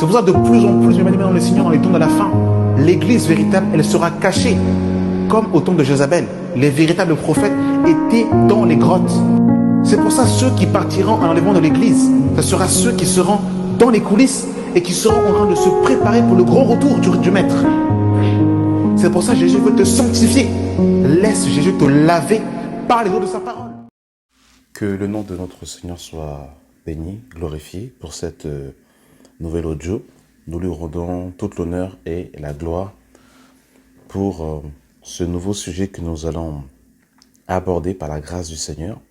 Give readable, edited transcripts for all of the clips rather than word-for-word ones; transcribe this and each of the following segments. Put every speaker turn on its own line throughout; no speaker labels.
C'est pour ça que de plus en plus, mes bien-aimés dans le Seigneur, dans les temps de la fin, l'église véritable, elle sera cachée. Comme au temps de Jézabel, les véritables prophètes étaient dans les grottes. C'est pour ça ceux qui partiront à l'enlèvement de l'église, ce sera ceux qui seront dans les coulisses et qui seront en train de se préparer pour le grand retour du Maître. C'est pour ça que Jésus veut te sanctifier. Laisse Jésus te laver par les eaux de sa parole.
Que le nom de notre Seigneur soit béni, glorifié pour cette nouvelle audio. Nous lui rendons toute l'honneur et la gloire pour ce nouveau sujet que nous allons aborder par la grâce du Seigneur.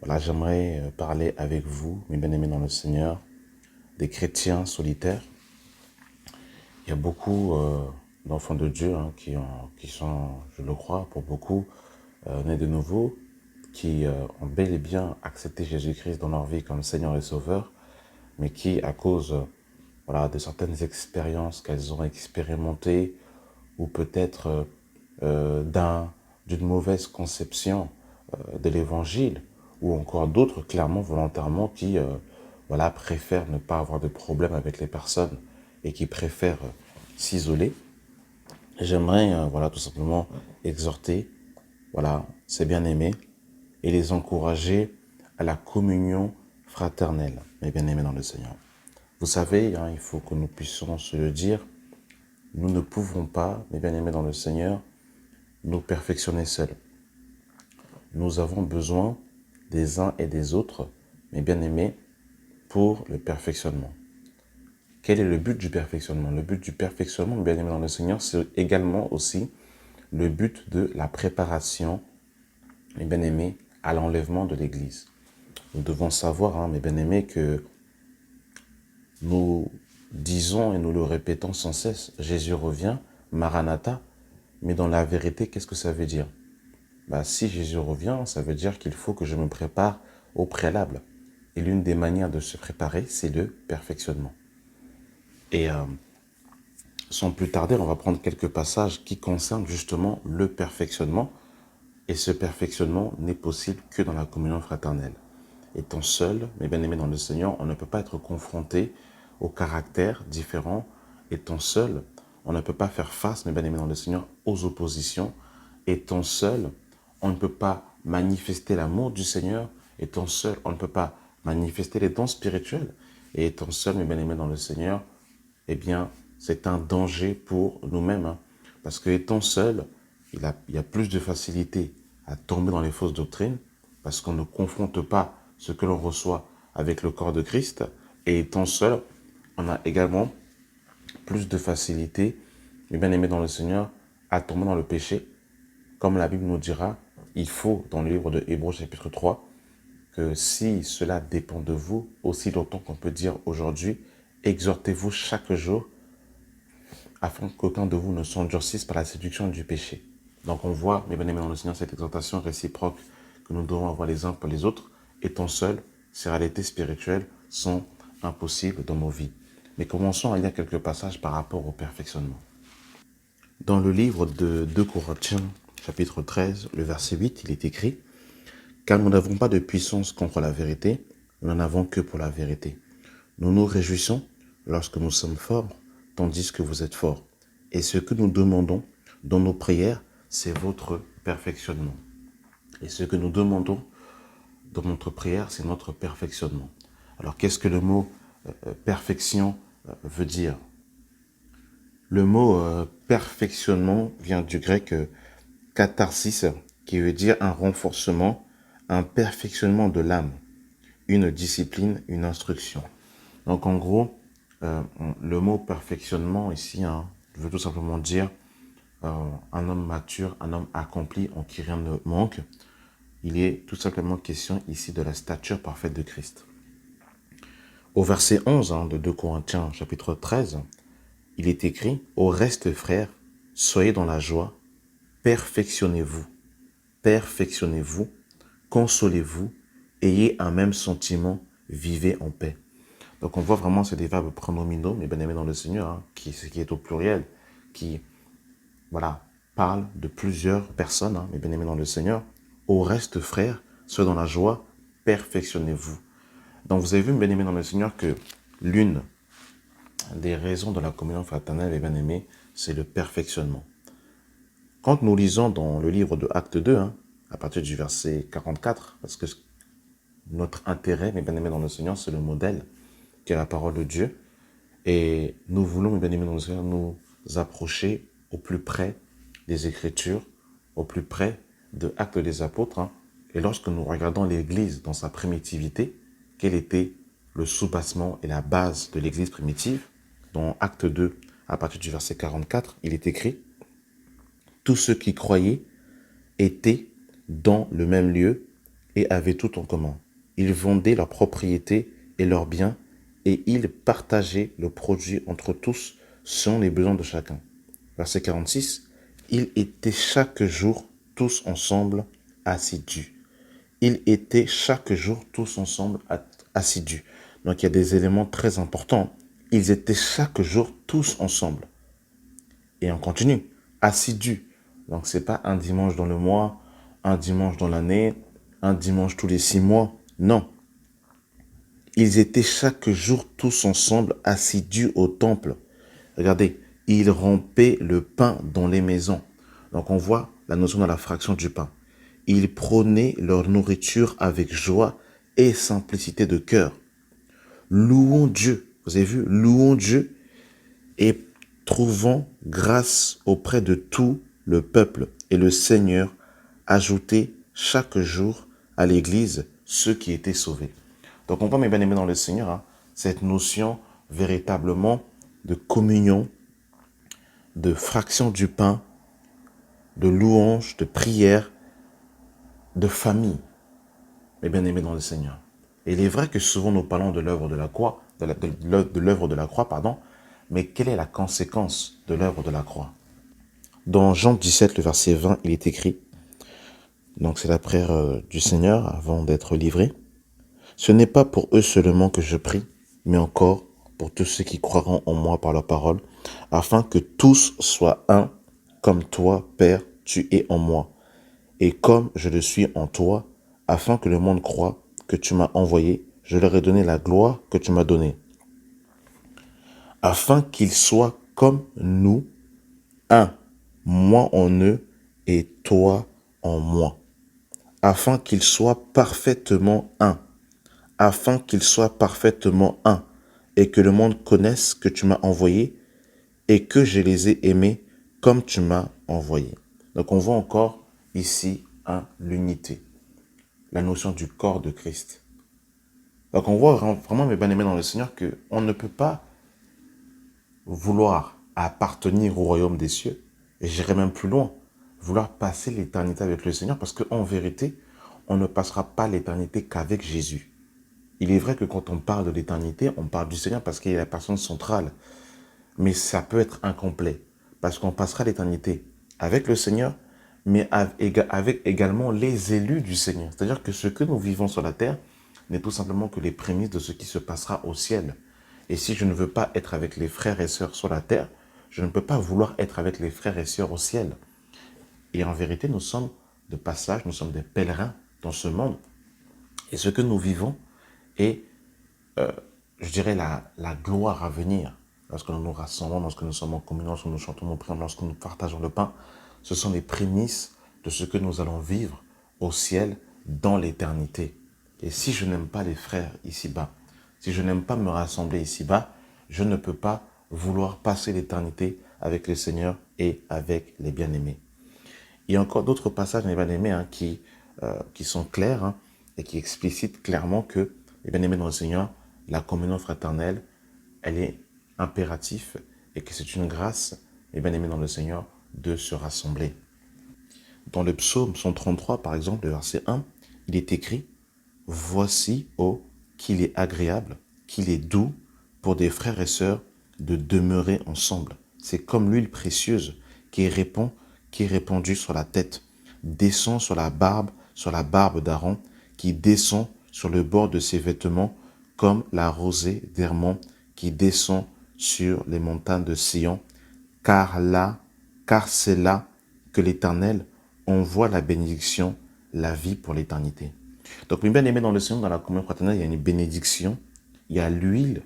Voilà, j'aimerais parler avec vous, mes bien-aimés dans le Seigneur, des chrétiens solitaires. Il y a beaucoup d'enfants de Dieu qui sont, je le crois, pour beaucoup, nés de nouveau, qui ont bel et bien accepté Jésus-Christ dans leur vie comme Seigneur et Sauveur, mais qui, à cause de certaines expériences qu'elles ont expérimentées, ou peut-être d'une mauvaise conception de l'Évangile, ou encore d'autres, clairement, volontairement, qui préfèrent ne pas avoir de problème avec les personnes et qui préfèrent s'isoler. J'aimerais tout simplement exhorter ces bien-aimés et les encourager à la communion fraternelle, mes bien-aimés dans le Seigneur. Vous savez, il faut que nous puissions se le dire, nous ne pouvons pas, mes bien-aimés dans le Seigneur, nous perfectionner seuls. Nous avons besoin des uns et des autres, mes bien-aimés, pour le perfectionnement. Quel est le but du perfectionnement? Le but du perfectionnement, mes bien-aimés dans le Seigneur, c'est également aussi le but de la préparation, mes bien-aimés, à l'enlèvement de l'Église. Nous devons savoir, mes bien-aimés, que nous disons et nous le répétons sans cesse, Jésus revient, Maranatha, mais dans la vérité, qu'est-ce que ça veut dire? Si Jésus revient, ça veut dire qu'il faut que je me prépare au préalable. Et l'une des manières de se préparer, c'est le perfectionnement. Et sans plus tarder, on va prendre quelques passages qui concernent justement le perfectionnement. Et ce perfectionnement n'est possible que dans la communion fraternelle. Étant seul, mes bien-aimés dans le Seigneur, on ne peut pas être confronté aux caractères différents. Étant seul, on ne peut pas faire face, mes bien-aimés dans le Seigneur, aux oppositions. Étant seul, on ne peut pas manifester l'amour du Seigneur. Étant seul, on ne peut pas manifester les dons spirituels. Et étant seul, mes bien-aimés dans le Seigneur, eh bien, c'est un danger pour nous-mêmes. Parce que étant seul, il y a plus de facilité à tomber dans les fausses doctrines parce qu'on ne confronte pas ce que l'on reçoit avec le corps de Christ. Et étant seul, on a également plus de facilité, mes bien-aimés dans le Seigneur, à tomber dans le péché. Comme la Bible nous dira, il faut, dans le livre de Hébreux chapitre 3, que si cela dépend de vous, aussi longtemps qu'on peut dire aujourd'hui, exhortez-vous chaque jour afin qu'aucun de vous ne s'endurcisse par la séduction du péché. Donc on voit, mes bien-aimés dans le Seigneur, cette exhortation réciproque que nous devons avoir les uns pour les autres. Étant seuls, ces réalités spirituelles sont impossibles dans nos vies. Mais commençons à lire quelques passages par rapport au perfectionnement. Dans le livre de 2 Corinthiens, chapitre 13, le verset 8, il est écrit « Car nous n'avons pas de puissance contre la vérité, nous n'en avons que pour la vérité. Nous nous réjouissons lorsque nous sommes forts, tandis que vous êtes forts. Et ce que nous demandons dans nos prières, c'est votre perfectionnement. » Et ce que nous demandons dans notre prière, c'est notre perfectionnement. Alors, qu'est-ce que le mot perfection veut dire? Le mot perfectionnement vient du grec catharsis, qui veut dire un renforcement, un perfectionnement de l'âme, une discipline, une instruction. Donc, en gros, le mot perfectionnement ici veut tout simplement dire un homme mature, un homme accompli en qui rien ne manque. Il est tout simplement question ici de la stature parfaite de Christ. Au verset 11 de 2 Corinthiens chapitre 13, il est écrit « Au reste, frères, soyez dans la joie, perfectionnez-vous, consolez-vous, ayez un même sentiment, vivez en paix. » Donc on voit vraiment, c'est des verbes pronominaux, mais bien aimés dans le Seigneur, qui est au pluriel, qui parle de plusieurs personnes, mais bien aimés dans le Seigneur. Au reste, frères, soyez dans la joie, perfectionnez-vous. Donc vous avez vu, bien aimés dans le Seigneur, que l'une des raisons de la communion fraternelle, mes bien-aimés, c'est le perfectionnement. Quand nous lisons dans le livre de Actes 2, à partir du verset 44, parce que notre intérêt, mes bien-aimés dans le Seigneur, c'est le modèle, qui est la parole de Dieu. Et nous voulons, mes bien-aimés dans le Seigneur, nous approcher au plus près des Écritures, au plus près de Actes des Apôtres. Et lorsque nous regardons l'Église dans sa primitivité, quel était le soubassement et la base de l'Église primitive? Dans Acte 2, à partir du verset 44, il est écrit « Tous ceux qui croyaient étaient dans le même lieu et avaient tout en commun. Ils vendaient leurs propriétés et leurs biens et ils partageaient le produit entre tous selon les besoins de chacun. » Verset 46, « Ils étaient chaque jour tous ensemble assidus. » Ils étaient chaque jour tous ensemble assidus. Donc il y a des éléments très importants. Ils étaient chaque jour tous ensemble. Et on continue, assidus. Donc c'est pas un dimanche dans le mois, un dimanche dans l'année, un dimanche tous les 6 mois. Non. Ils étaient chaque jour tous ensemble assidus au temple. Regardez, ils rompaient le pain dans les maisons. Donc on voit la notion de la fraction du pain. Ils prônaient leur nourriture avec joie et simplicité de cœur. Louons Dieu, vous avez vu, louons Dieu et trouvant grâce auprès de tout le peuple. Et le Seigneur ajoutait chaque jour à l'Église ceux qui étaient sauvés. Donc on voit, mes bien-aimés dans le Seigneur, cette notion véritablement de communion, de fraction du pain, de louange, de prière, de famille, mes bien-aimés dans le Seigneur. Et il est vrai que souvent nous parlons de l'œuvre de la croix, de l'œuvre de la croix, pardon, mais quelle est la conséquence de l'œuvre de la croix? Dans Jean 17, le verset 20, il est écrit, donc c'est la prière du Seigneur avant d'être livré, « Ce n'est pas pour eux seulement que je prie, mais encore pour tous ceux qui croiront en moi par la parole, afin que tous soient un, comme toi, Père, tu es en moi, et comme je le suis en toi, afin que le monde croie que tu m'as envoyé, je leur ai donné la gloire que tu m'as donnée, afin qu'ils soient comme nous, un, moi en eux et toi en moi, afin qu'ils soient parfaitement un, afin qu'ils soient parfaitement un, et que le monde connaisse que tu m'as envoyé et que je les ai aimés comme tu m'as envoyé. » Donc on voit encore ici l'unité, la notion du corps de Christ. Donc on voit vraiment, mes bien-aimés dans le Seigneur, qu'on ne peut pas vouloir appartenir au royaume des cieux, et j'irai même plus loin, vouloir passer l'éternité avec le Seigneur, parce qu'en vérité, on ne passera pas l'éternité qu'avec Jésus. Il est vrai que quand on parle de l'éternité, on parle du Seigneur parce qu'il est la personne centrale, mais ça peut être incomplet, parce qu'on passera l'éternité avec le Seigneur, mais avec également les élus du Seigneur. C'est-à-dire que ce que nous vivons sur la terre n'est tout simplement que les prémices de ce qui se passera au ciel. Et si je ne veux pas être avec les frères et sœurs sur la terre, je ne peux pas vouloir être avec les frères et sœurs au ciel. Et en vérité, nous sommes de passage, nous sommes des pèlerins dans ce monde. Et ce que nous vivons est, je dirais, la gloire à venir. Lorsque nous nous rassemblons, lorsque nous sommes en communion, lorsque nous chantons nos prières, lorsque nous partageons le pain, ce sont les prémices de ce que nous allons vivre au ciel dans l'éternité. Et si je n'aime pas les frères ici-bas, si je n'aime pas me rassembler ici-bas, je ne peux pas vouloir passer l'éternité avec le Seigneur et avec les bien-aimés. Il y a encore d'autres passages, les bien-aimés, qui sont clairs et qui explicitent clairement que, les bien-aimés dans le Seigneur, la communion fraternelle, elle est impérative et que c'est une grâce, les bien-aimés dans le Seigneur, de se rassembler. Dans le psaume 133, par exemple, le verset 1, il est écrit « Voici, ô, qu'il est agréable, qu'il est doux pour des frères et sœurs de demeurer ensemble. C'est comme l'huile précieuse qui est répandue sur la tête, descend sur la barbe d'Aaron, qui descend sur le bord de ses vêtements, comme la rosée d'Hermon qui descend sur les montagnes de Sion, car c'est là que l'Éternel envoie la bénédiction, la vie pour l'éternité. » Donc, mes bien-aimés dans le Seigneur, dans la communion fraternelle, il y a une bénédiction, il y a l'huile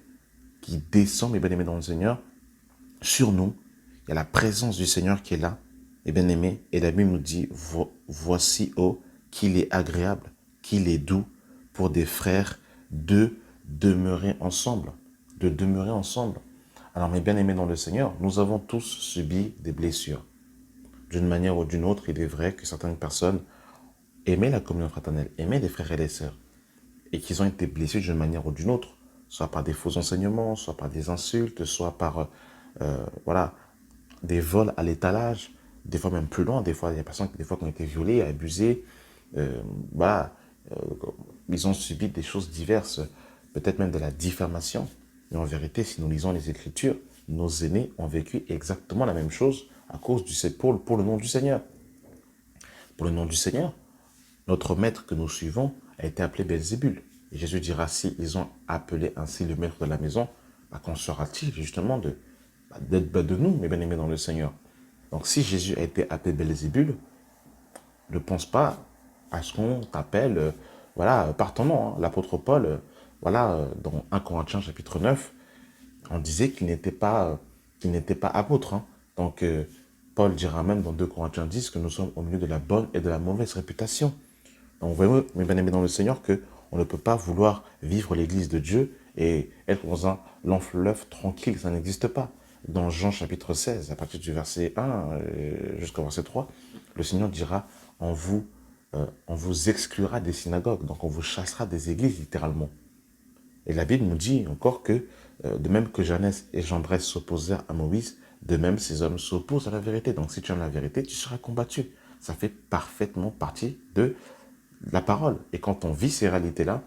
qui descend, mes bien-aimés dans le Seigneur, sur nous. Il y a la présence du Seigneur qui est là, mes bien-aimés. Et la Bible nous dit, voici, oh, qu'il est agréable, qu'il est doux pour des frères de demeurer ensemble. De demeurer ensemble. Alors, mes bien-aimés dans le Seigneur, nous avons tous subi des blessures. D'une manière ou d'une autre, il est vrai que certaines personnes aimaient la communion fraternelle, aimaient les frères et les sœurs, et qu'ils ont été blessés d'une manière ou d'une autre, soit par des faux enseignements, soit par des insultes, soit par voilà, des vols à l'étalage, des fois même plus loin, des fois il y a des personnes qui ont été violées, abusées, voilà, euh, ils ont subi des choses diverses, peut-être même de la diffamation. Mais en vérité, si nous lisons les Écritures, nos aînés ont vécu exactement la même chose à cause pour le nom du Seigneur. Pour le nom du Seigneur, notre maître que nous suivons a été appelé Belzébul. Et Jésus dira, si ils ont appelé ainsi le maître de la maison, qu'en sera-t-il justement de nous, mes bien-aimés dans le Seigneur? Donc si Jésus a été appelé Belzébul, ne pense pas à ce qu'on t'appelle voilà, par ton nom. Hein. L'apôtre Paul, dans 1 Corinthiens chapitre 9, on disait qu'il n'était pas apôtre. Hein. Donc Paul dira même dans 2 Corinthiens 10 que nous sommes au milieu de la bonne et de la mauvaise réputation. Donc, vous voyez, mes bien-aimés dans le Seigneur, qu'on ne peut pas vouloir vivre l'église de Dieu et être dans un long fleuve tranquille, ça n'existe pas. Dans Jean chapitre 16, à partir du verset 1 jusqu'au verset 3, le Seigneur dira, on vous exclura des synagogues, donc on vous chassera des églises littéralement. Et la Bible nous dit encore que, de même que Janès et Jambres s'opposèrent à Moïse, de même ces hommes s'opposent à la vérité. Donc si tu aimes la vérité, tu seras combattu. Ça fait parfaitement partie de la parole. Et quand on vit ces réalités-là,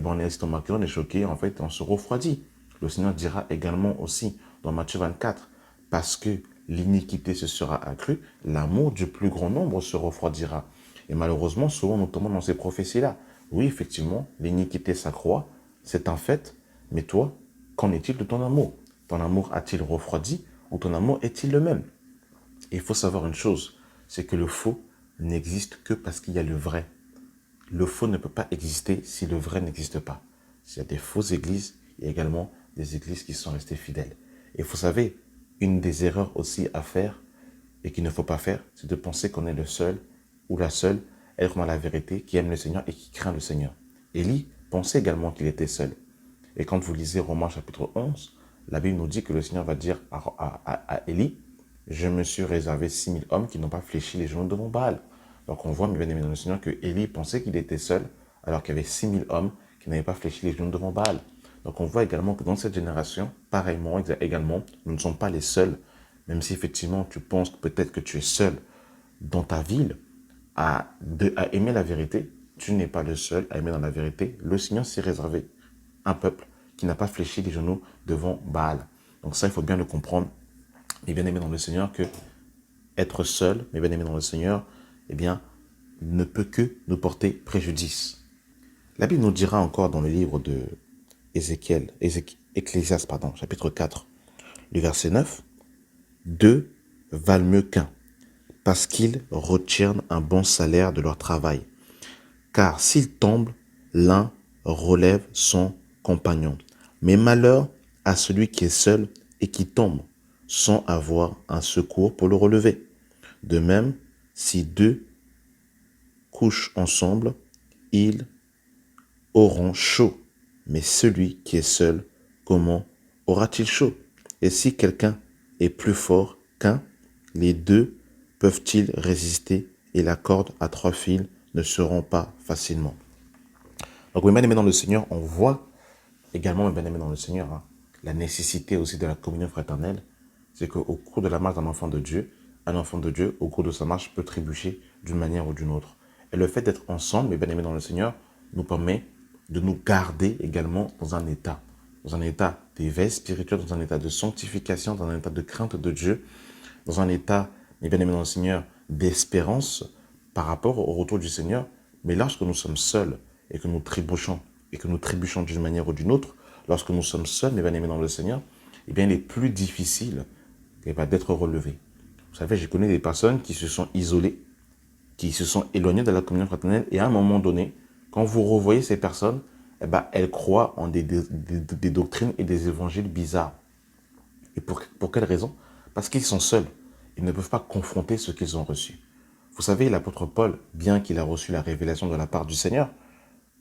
on est estomaqué, on est choqué, en fait, on se refroidit. Le Seigneur dira également aussi dans Matthieu 24, parce que l'iniquité se sera accrue, l'amour du plus grand nombre se refroidira. Et malheureusement, souvent nous tombons dans ces prophéties-là. Oui, effectivement, l'iniquité s'accroît, c'est un fait, mais toi, qu'en est-il de ton amour? Ton amour a-t-il refroidi ou ton amour est-il le même? Et il faut savoir une chose, c'est que le faux n'existe que parce qu'il y a le vrai. Le faux ne peut pas exister si le vrai n'existe pas. S'il y a des fausses églises, il y a également des églises qui sont restées fidèles. Et vous savez, une des erreurs aussi à faire et qu'il ne faut pas faire, c'est de penser qu'on est le seul ou la seule à être dans la vérité, qui aime le Seigneur et qui craint le Seigneur. Élie pensait également qu'il était seul. Et quand vous lisez Romains chapitre 11, la Bible nous dit que le Seigneur va dire à Élie, je me suis réservé 6000 hommes qui n'ont pas fléchi les genoux devant Baal. Donc on voit, mes bien-aimés dans le Seigneur, que Élie pensait qu'il était seul, alors qu'il y avait 6000 hommes qui n'avaient pas fléchi les genoux devant Baal. Donc on voit également que dans cette génération, pareillement, également, nous ne sommes pas les seuls, même si effectivement tu penses peut-être que tu es seul dans ta ville à aimer la vérité, tu n'es pas le seul à aimer dans la vérité. Le Seigneur s'est réservé un peuple qui n'a pas fléchi les genoux devant Baal. Donc ça, il faut bien le comprendre, mes bien-aimés dans le Seigneur, que être seul, mes bien-aimés dans le Seigneur, ne peut que nous porter préjudice. La Bible nous dira encore dans le livre de Ecclésiaste, chapitre 4, le verset 9, « Deux valent mieux qu'un, parce qu'ils retirent un bon salaire de leur travail. Car s'ils tombent, l'un relève son compagnon. Mais malheur à celui qui est seul et qui tombe, sans avoir un secours pour le relever. De même, si deux couchent ensemble, ils auront chaud. Mais celui qui est seul, comment aura-t-il chaud? Et si quelqu'un est plus fort qu'un, les deux peuvent-ils résister et la corde à 3 fils ne se rompt pas facilement. Donc, mes bien-aimés dans le Seigneur, on voit également, mes bien-aimés dans le Seigneur, la nécessité aussi de la communion fraternelle. C'est qu'au cours de la marche d'un enfant de Dieu, un enfant de Dieu, au cours de sa marche, peut trébucher d'une manière ou d'une autre. Et le fait d'être ensemble, mes bien-aimés dans le Seigneur, nous permet de nous garder également dans un état d'éveil spirituel, dans un état de sanctification, dans un état de crainte de Dieu, dans un état, mes bien-aimés dans le Seigneur, d'espérance par rapport au retour du Seigneur. Mais lorsque nous sommes seuls et que nous trébuchons, d'une manière ou d'une autre, lorsque nous sommes seuls, mes bien-aimés dans le Seigneur, il est plus difficile d'être relevés. Vous savez, je connais des personnes qui se sont isolées, qui se sont éloignées de la communion fraternelle, et à un moment donné, quand vous revoyez ces personnes, eh ben, elles croient en des doctrines et des évangiles bizarres. Et pour quelle raison? Parce qu'ils sont seuls. Ils ne peuvent pas confronter ce qu'ils ont reçu. Vous savez, l'apôtre Paul, bien qu'il a reçu la révélation de la part du Seigneur,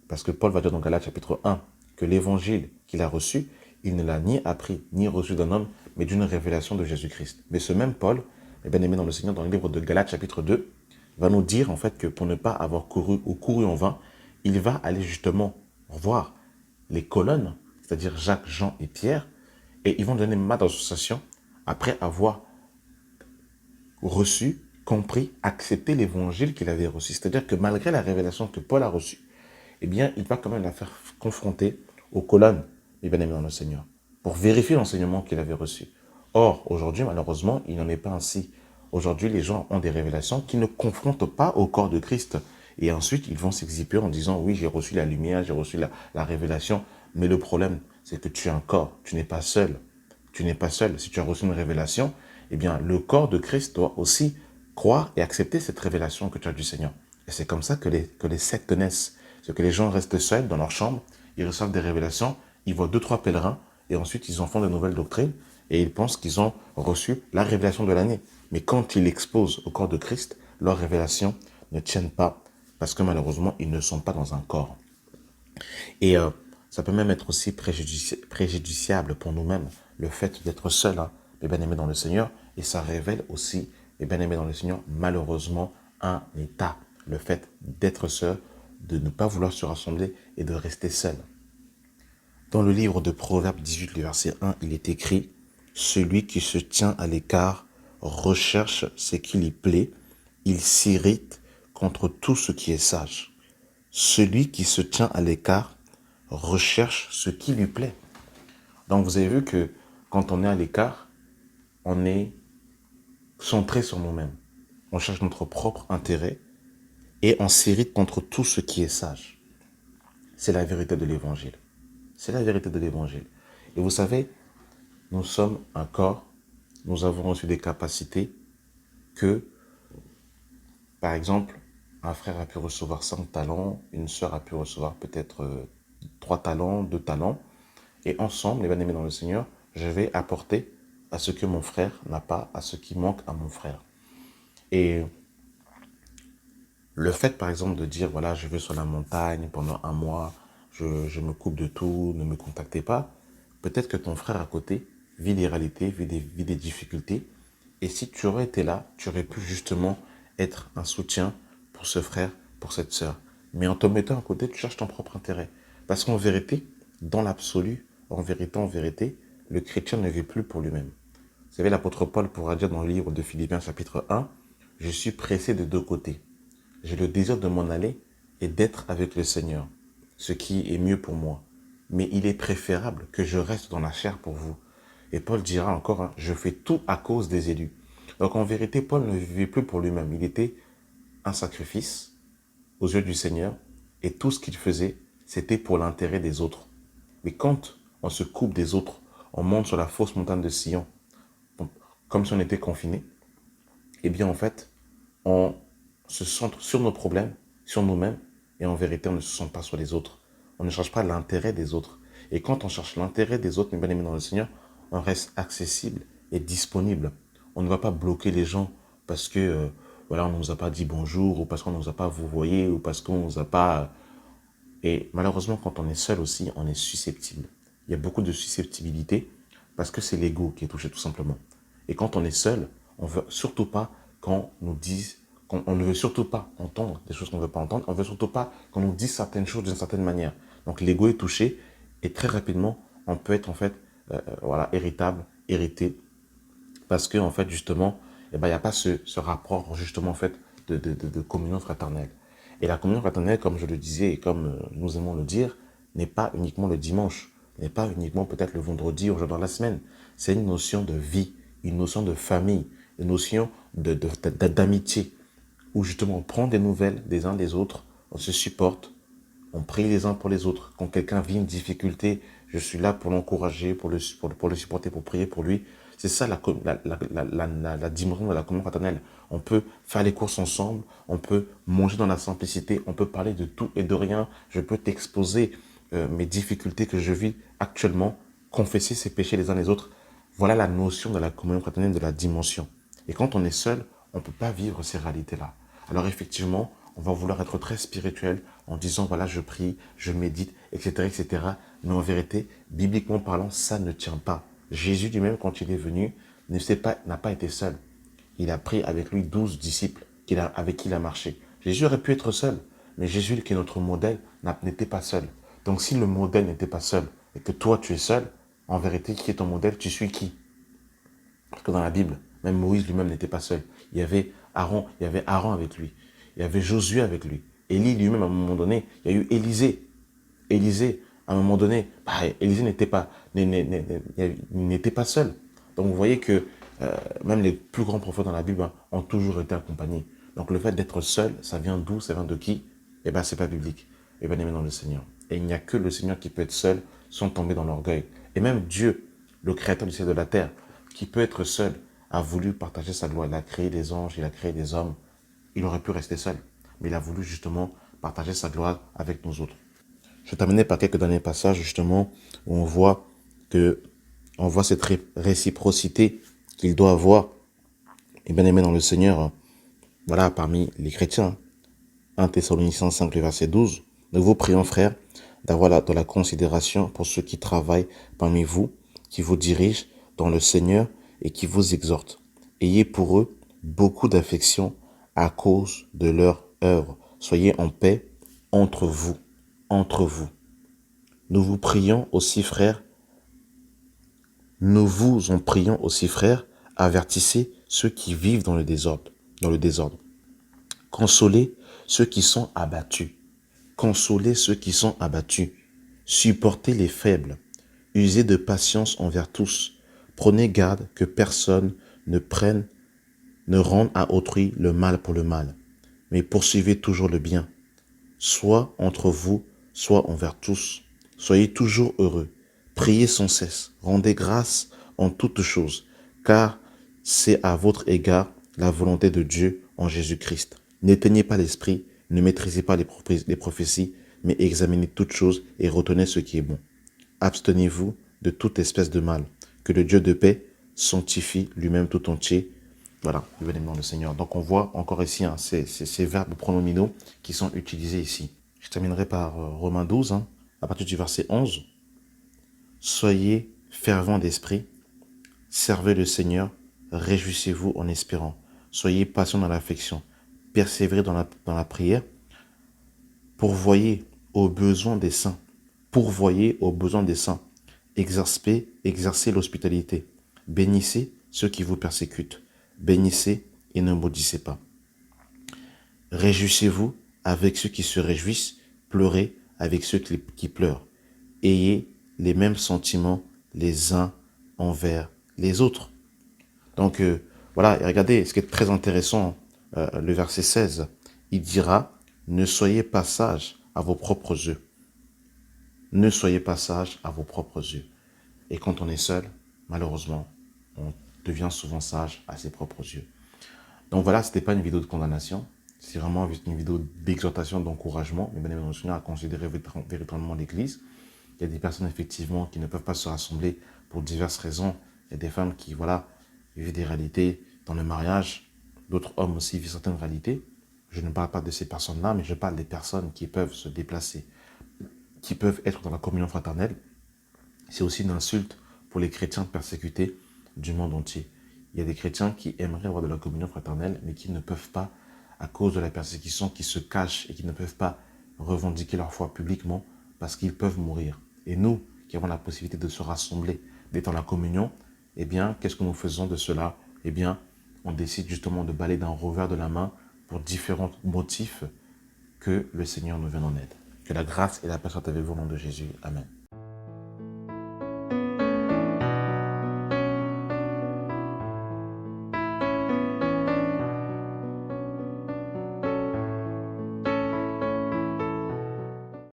parce que Paul va dire dans Galates chapitre 1 que l'évangile qu'il a reçu, il ne l'a ni appris, ni reçu d'un homme, mais d'une révélation de Jésus-Christ. Mais ce même Paul, bien aimé dans le Seigneur, dans le livre de Galates chapitre 2, va nous dire en fait que pour ne pas avoir couru ou couru en vain, il va aller justement voir les colonnes, c'est-à-dire Jacques, Jean et Pierre, et ils vont donner ma d'association après avoir reçu, compris, accepté l'évangile qu'il avait reçu. C'est-à-dire que malgré la révélation que Paul a reçue, eh bien, il va quand même la faire confronter aux colonnes, les bien-aimés dans le Seigneur, pour vérifier l'enseignement qu'il avait reçu. Or, aujourd'hui, malheureusement, il n'en est pas ainsi. Aujourd'hui, les gens ont des révélations qui ne confrontent pas au corps de Christ. Et ensuite, ils vont s'exhiber en disant, oui, j'ai reçu la lumière, j'ai reçu la révélation. Mais le problème, c'est que tu es un corps, tu n'es pas seul. Tu n'es pas seul. Si tu as reçu une révélation, eh bien, le corps de Christ doit aussi croire et accepter cette révélation que tu as du Seigneur. Et c'est comme ça que les sectes naissent. C'est que les gens restent seuls dans leur chambre, ils reçoivent des révélations, ils voient 2-3 pèlerins, et ensuite ils en font de nouvelles doctrines, et ils pensent qu'ils ont reçu la révélation de l'année. Mais quand ils l'exposent au corps de Christ, leurs révélations ne tiennent pas, parce que malheureusement, ils ne sont pas dans un corps. Et ça peut même être aussi préjudiciable pour nous-mêmes, le fait d'être seul, hein, mes bien-aimés dans le Seigneur, et ça révèle aussi, mes bien-aimés dans le Seigneur, malheureusement, un état, le fait d'être seul, de ne pas vouloir se rassembler et de rester seul. Dans le livre de Proverbes 18, le verset 1, il est écrit « Celui qui se tient à l'écart recherche ce qui lui plaît, il s'irrite contre tout ce qui est sage. » Celui qui se tient à l'écart recherche ce qui lui plaît. Donc vous avez vu que quand on est à l'écart, on est centré sur nous-mêmes. On cherche notre propre intérêt et on s'irrite contre tout ce qui est sage. C'est la vérité de l'évangile. C'est la vérité de l'évangile. Et vous savez, nous sommes un corps, nous avons reçu des capacités que, par exemple, un frère a pu recevoir 5 talents, une sœur a pu recevoir peut-être 3 talents, 2 talents. Et ensemble, les bien-aimés dans le Seigneur, je vais apporter à ce que mon frère n'a pas, à ce qui manque à mon frère. Et le fait, par exemple, de dire, voilà, je vais sur la montagne pendant 1 mois, je me coupe de tout, ne me contactez pas, peut-être que ton frère à côté vit des réalités, vit des difficultés. Et si tu aurais été là, tu aurais pu justement être un soutien pour ce frère, pour cette sœur. Mais en te mettant à côté, tu cherches ton propre intérêt. Parce qu'en vérité, dans l'absolu, en vérité, le chrétien ne vit plus pour lui-même. Vous savez, l'apôtre Paul pourra dire dans le livre de Philippiens chapitre 1, « Je suis pressé de 2 côtés. J'ai le désir de m'en aller et d'être avec le Seigneur, ce qui est mieux pour moi. Mais il est préférable que je reste dans la chair pour vous. » Et Paul dira encore, hein, « Je fais tout à cause des élus. » Donc en vérité, Paul ne vivait plus pour lui-même. Il était un sacrifice aux yeux du Seigneur et tout ce qu'il faisait, c'était pour l'intérêt des autres. Mais quand on se coupe des autres, on monte sur la fausse montagne de Sion, comme si on était confiné, eh bien en fait, on se centre sur nos problèmes, sur nous-mêmes, et en vérité, on ne se centre pas sur les autres. On ne cherche pas l'intérêt des autres. Et quand on cherche l'intérêt des autres, mes bien-aimés dans le Seigneur, on reste accessible et disponible. On ne va pas bloquer les gens parce que voilà, on ne nous a pas dit bonjour, ou parce qu'on ne nous a pas vouvoyé, ou parce qu'on ne nous a pas... Et malheureusement, quand on est seul aussi, on est susceptible. Il y a beaucoup de susceptibilité parce que c'est l'ego qui est touché tout simplement. Et quand on est seul, on ne veut surtout pas qu'on nous dise, on ne veut surtout pas entendre des choses qu'on ne veut pas entendre, on ne veut surtout pas qu'on nous dise certaines choses d'une certaine manière. Donc l'ego est touché et très rapidement, on peut être en fait voilà, irritable, irrité, parce que en fait justement, eh ben, il n'y a pas ce rapport justement en fait de communion fraternelle. Et la communion fraternelle, comme je le disais et comme nous aimons le dire, n'est pas uniquement le dimanche, n'est pas uniquement peut-être le vendredi ou jour dans la semaine. C'est une notion de vie, une notion de famille, une notion d'amitié, où justement on prend des nouvelles des uns des autres, on se supporte, on prie les uns pour les autres. Quand quelqu'un vit une difficulté, je suis là pour l'encourager, pour le supporter, pour prier pour lui. C'est ça la dimension de la communion fraternelle. On peut faire les courses ensemble, on peut manger dans la simplicité, on peut parler de tout et de rien. Je peux t'exposer mes difficultés que je vis actuellement, confesser ses péchés les uns les autres. Voilà la notion de la communion fraternelle, de la dimension. Et quand on est seul, on ne peut pas vivre ces réalités-là. Alors effectivement, on va vouloir être très spirituel en disant, voilà, je prie, je médite, etc., etc. Mais en vérité, bibliquement parlant, ça ne tient pas. Jésus lui-même, quand il est venu, n'a pas été seul. Il a pris avec lui 12 disciples avec qui il a marché. Jésus aurait pu être seul, mais Jésus, qui est notre modèle, n'était pas seul. Donc si le modèle n'était pas seul et que toi tu es seul, en vérité, qui est ton modèle? Tu suis qui? Parce que dans la Bible, même Moïse lui-même n'était pas seul. Il y avait Aaron avec lui. Il y avait Josué avec lui. Élie lui-même, à un moment donné, il y a eu Élisée. Élisée, à un moment donné, Élisée n'était pas seul. Donc vous voyez que même les plus grands prophètes dans la Bible ont toujours été accompagnés. Donc le fait d'être seul, ça vient d'où? Ça vient de qui? Eh bien, c'est pas biblique. Eh bien, aimé dans le Seigneur. Et il n'y a que le Seigneur qui peut être seul sans tomber dans l'orgueil. Et même Dieu, le créateur du ciel et de la terre, qui peut être seul, a voulu partager sa gloire. Il a créé des anges, il a créé des hommes. Il aurait pu rester seul. Mais il a voulu justement partager sa gloire avec nous autres. Je vais terminer par quelques derniers passages justement où on voit cette réciprocité qu'il doit avoir. Et bien aimé dans le Seigneur, voilà, parmi les chrétiens. 1 Thessaloniciens 5, le verset 12. Nous vous prions, frères, d'avoir de la considération pour ceux qui travaillent parmi vous, qui vous dirigent dans le Seigneur et qui vous exhortent. Ayez pour eux beaucoup d'affection à cause de leur œuvre. Soyez en paix entre vous. Entre vous. Nous vous prions aussi, frères, avertissez ceux qui vivent dans le désordre. Consolez ceux qui sont abattus. Consolez ceux qui sont abattus. Supportez les faibles. Usez de patience envers tous. Prenez garde que personne ne rende à autrui le mal pour le mal. Mais poursuivez toujours le bien, soit entre vous, soit envers tous. Soyez toujours heureux. Priez sans cesse. Rendez grâce en toutes choses, car c'est à votre égard la volonté de Dieu en Jésus-Christ. N'éteignez pas l'esprit, ne maîtrisez pas les prophéties, mais examinez toutes choses et retenez ce qui est bon. Abstenez-vous de toute espèce de mal. Que le Dieu de paix sanctifie lui-même tout entier. Voilà, évidemment le Seigneur. Donc on voit encore ici ces verbes pronominaux qui sont utilisés ici. Je terminerai par Romains 12, à partir du verset 11. Soyez fervents d'esprit, servez le Seigneur, réjouissez-vous en espérant. Soyez patients dans l'affection, persévérez dans la prière, pourvoyez aux besoins des saints. Pourvoyez aux besoins des saints. Exercez l'hospitalité. Bénissez ceux qui vous persécutent. Bénissez et ne maudissez pas. Réjouissez-vous avec ceux qui se réjouissent. Pleurez avec ceux qui pleurent. Ayez les mêmes sentiments les uns envers les autres. Donc voilà, et regardez, ce qui est très intéressant, le verset 16, il dira, ne soyez pas sages à vos propres yeux. Ne soyez pas sages à vos propres yeux. Et quand on est seul, malheureusement, on devient souvent sage à ses propres yeux. Donc voilà, ce n'était pas une vidéo de condamnation, c'est vraiment une vidéo d'exhortation, d'encouragement, mais bien évidemment à considérer véritablement l'Église. Il y a des personnes effectivement qui ne peuvent pas se rassembler pour diverses raisons. Il y a des femmes qui, voilà, vivent des réalités dans le mariage. D'autres hommes aussi vivent certaines réalités. Je ne parle pas de ces personnes-là, mais je parle des personnes qui peuvent se déplacer, qui peuvent être dans la communion fraternelle. C'est aussi une insulte pour les chrétiens persécutés du monde entier. Il y a des chrétiens qui aimeraient avoir de la communion fraternelle, mais qui ne peuvent pas, à cause de la persécution, qui se cachent et qui ne peuvent pas revendiquer leur foi publiquement parce qu'ils peuvent mourir. Et nous, qui avons la possibilité de se rassembler, d'être dans la communion, eh bien, qu'est-ce que nous faisons de cela? Eh bien, on décide justement de balayer d'un revers de la main pour différents motifs que le Seigneur nous vienne en aide. Que la grâce et la paix soient avec vous au nom de Jésus. Amen.